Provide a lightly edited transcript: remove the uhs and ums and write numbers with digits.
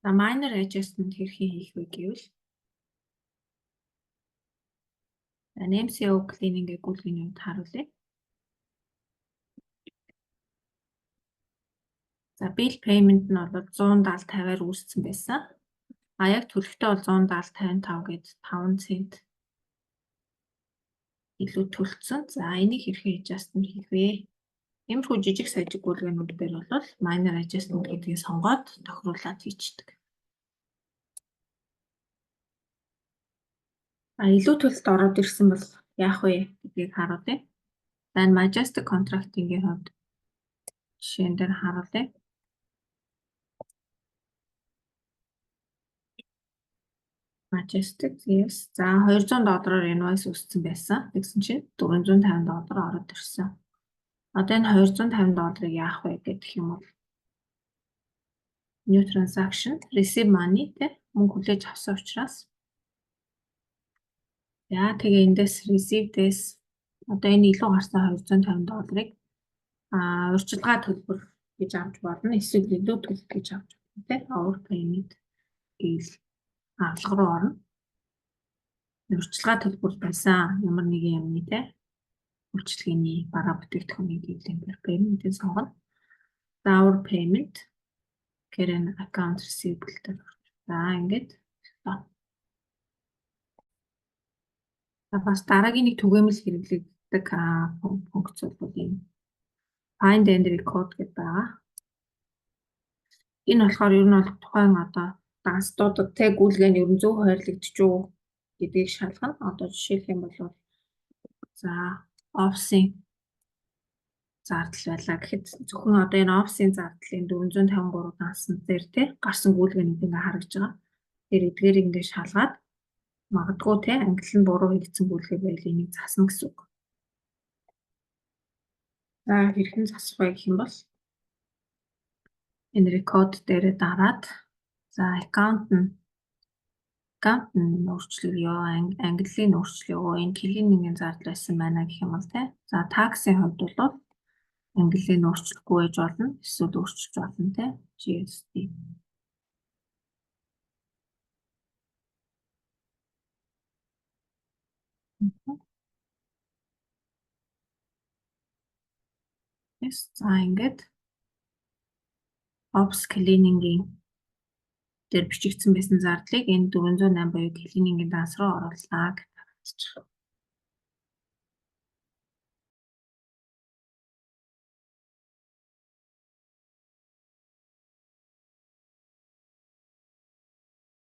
За minor adjustment хэрхэн хийх вэ гэвэл MCO cleaning-ийг гүйлгэний үед харуулъя. За bill payment нь бол 170-50-аар үүссэн байсан. А яг төлөвтэй бол 170-55 гээд 5 цент илүү төлцсөн. За энийг хэрхэн adjustment хийх вэ? Иймэрхүү жижиг сажиг гүйлгээнүүд дээр бол minor adjustment гэдгийг сонгоод тохируулаад хийчихдэг. Илүү төлөлт ороод ирсэн бол яах вэ гэдгийг харуулъя. За энэ majestic contracting-ийн хувьд жишээн дээр харуулъя. Majestic yes. За $200-оор invoice үүссэн байсан. Тэгсэн чинь $450 ороод ирсэн. Одоо энэ $250-ыг яах вэ гэх юм бол new transaction receive money те мөнгө хүлээж авсан учраас яа тэгээ эндээс receive this одоо энэ илүү гарсан $250-ыг урьдчилгаа төлбөр гэж авч болно. Эсвэл илүү төлөлт гэж авч болно те overpayment гэж авлага руу орно. Урьдчилгаа төлбөр байсан ямар нэгэн юмны те үйлчлэгээний бараа бүтээгдэхүүний дэвлэмээр payment-ийг сонгоно. За overpayment current account receivable дээр. За ингээд бас дараагийн нэг түгээмэл хэрэглэгддэг функц бол энэ find and record гэдэг байгаа. Энэ болохоор ер нь бол тухайн одоо дансуудад те гүйлгээнд ер нь зөв хойрлогдож юу гэдгийг шалгана. Одоо жишээлх юм бол за office-ийн зардал байлаа гэхэд зөвхөн одоо энэ office-ийн зардлын 453 дансан дээр те гарсан гүйлгээнүүд ингээ харагдж байгаа. Тэр эдгээрийг ингээ шалгаад магадгүй те англи нь буруу хийгдсэн гүйлгээ байл энийг засна гэсэн үг. За хэрхэн засах вэ гэх юм бол энэ record дээр дараад за account нь өөрчлөгөө английн өөрчлөгөө энэ cleaning-ийн зардал байсан байна гэх юм бол те. За tax-ийн хувьд бол английн өөрчлөхгүй байж болно. Эсвэл өөрчилж болно те. GST. За ингээд office cleaning-ийн дээр бичигдсэн байсан зардлыг энэ 408 буюу cleaning-ийн данс руу оруулаа гэж байна.